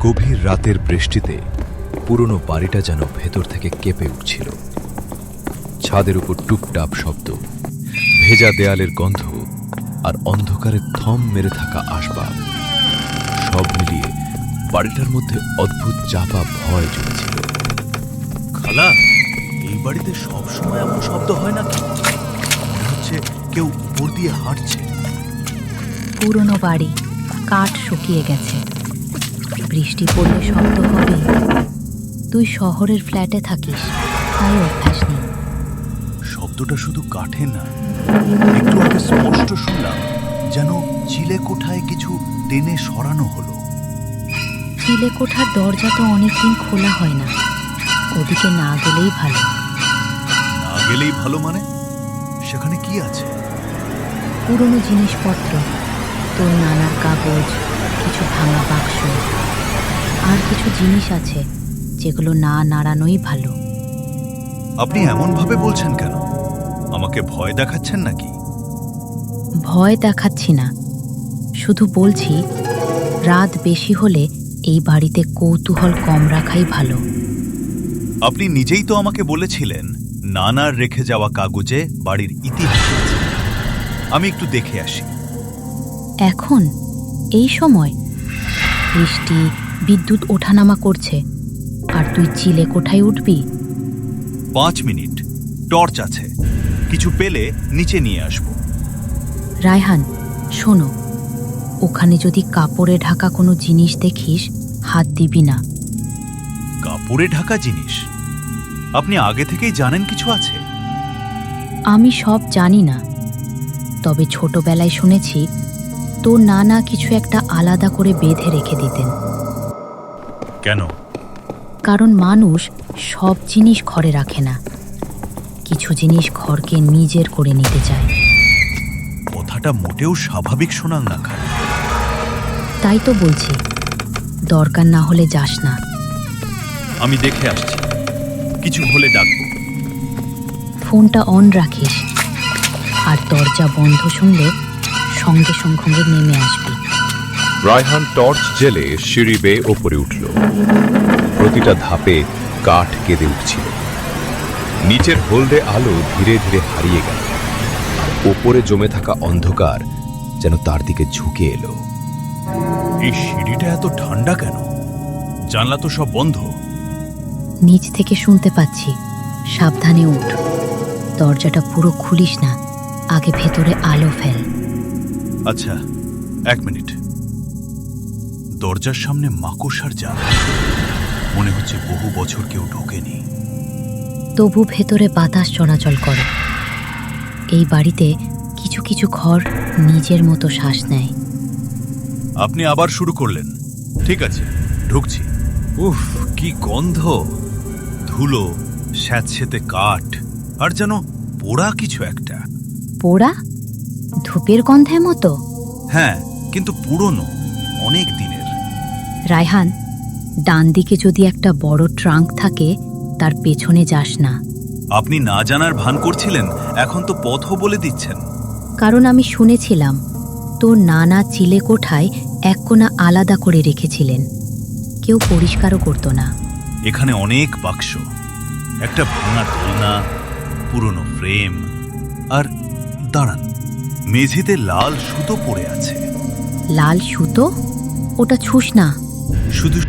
গভীর রাতের বৃষ্টিতে পুরনো বাড়িটা যেন ভেতর থেকে কেঁপে উঠছিল। ছাদের উপর টুপটাপ শব্দ, ভেজা দেয়ালের গন্ধ আর অন্ধকারে থম মেরে থাকা আসবাব, সব মিলিয়ে বাড়িটার মধ্যে অদ্ভুত চাপা ভয় জমেছিল। খালা, এই বাড়িতে সবসময় এমন শব্দ হয় নাকি? মনে হচ্ছে কেউ উপর দিয়ে হাঁটছে। পুরনো বাড়ি, কাঠ শুকিয়ে গেছে, বৃষ্টি পড়লে শব্দ হবে। তুই শহরের ফ্ল্যাটে থাকিস, তাই অভ্যাস নেই। শব্দটা শুধু কাঠে না, একটু আগে স্পষ্ট শুনলাম যেন চিলে কোঠায় কিছু টেনে সরানো হলো। চিলে কোঠার দরজা তো অনেকদিন খোলা হয় না, ওদিকে না গেলেই ভালো। না গেলেই ভালো মানে? সেখানে কি আছে? পুরনো জিনিসপত্র, তোর নানার কাগজ, কিছু ভাঙা বাক্স, আর কিছু জিনিস আছে যেগুলো না নাড়ানোই ভালো। আপনি এমন ভাবে বলছেন কেন? আমাকে ভয় দেখাচ্ছেন নাকি? ভয় দেখাচ্ছি না, শুধু বলছি রাত বেশি হলে এই বাড়িতে কৌতূহল কম রাখাই ভালো। আপনি নিজেই তো আমাকে বলেছিলেন নানার রেখে যাওয়া কাগজে বাড়ির ইতিহাস আছে। আমি একটু দেখে আসি। এখন এই সময় বৃষ্টি, বিদ্যুৎ ওঠানামা করছে, আর তুই চিলে কোঠায় উঠবি? 5 মিনিট, টর্চ আছে, কিছু পেলে নিচে নিয়ে আসব। রায়হান, শোনো, ওখানে যদি কাপড়ে ঢাকা কোনো জিনিস দেখিস, হাত দিবি না। কাপড়ে ঢাকা জিনিস? আপনি আগে থেকেই জানেন কিছু আছে? আমি সব জানি না, তবে ছোটবেলায় শুনেছি তোর নানা কিছু একটা আলাদা করে বেঁধে রেখে দিতেন। কেন? কারণ মানুষ সব জিনিস ঘরে রাখে না, কিছু জিনিস ঘরকে নিজের করে নিতে চায়। কথাটা মোটেও স্বাভাবিক শোনাল না খালা। তাই তো বলছি, দরকার না হলে যাস না। আমি দেখে আসছি, কিছু হলে ডাকবো। ফোনটা অন রাখিস, আর দরজা বন্ধ শুনলে সঙ্গে সঙ্গে নেমে আসবি। রায়হান টর্চ জেলে সিঁড়ি বেয়ে ওপরে উঠল। প্রতিটা ধাপে কাঠ কেঁদে উঠছিল। নিচের হলদে আলো ধীরে ধীরে হারিয়ে গেল, আর ওপরে জমে থাকা অন্ধকার যেন তার দিকে ঝুঁকে এলো। এই সিঁড়িটা এত ঠান্ডা কেন? জানলা তো সব বন্ধ। নিচ থেকে শুনতে পাচ্ছি, সাবধানে উঠ। দরজাটা পুরো খুলিস না, আগে ভেতরে আলো ফেল। আচ্ছা, 1 মিনিট। দরজার সামনে মাকড়সার জাল, মনে হচ্ছে বহু বছর কেউ ঢোকেনি। তবু ভেতরে বাতাস চলাচল করে। এই বাড়িতে কিছু কিছু ঘর নিজের মতো শ্বাস নেয়। আপনি আবার শুরু করলেন। ঠিক আছে, ঢুকছি। উফ, কি গন্ধ! ধুলো, স্যাঁতসেঁতে কাঠ, আর যেন পোড়া কিছু একটা। পোড়া? ধূপের গন্ধের মতো? হ্যাঁ, কিন্তু পুরনো, অনেক দিনের। রায়হান, ডান দিকে যদি একটা বড় ট্রাঙ্ক থাকে, তার পেছনে যাস না। আপনি না জানার ভান করছিলেন, এখন তো পথও বলে দিচ্ছেন। কারণ আমি শুনেছিলাম তোর নানা চিলে কোঠায় এক কোণা আলাদা করে রেখেছিলেন, কেউ পরিষ্কারও করতো না। এখানে অনেক বাক্স, একটা ভাঙা দোলনা, পুরনো ফ্রেম, আর দাঁড়ান, মেঝেতে লাল সুতো পড়ে আছে। লাল সুতো? ওটা ছুস না। শুধু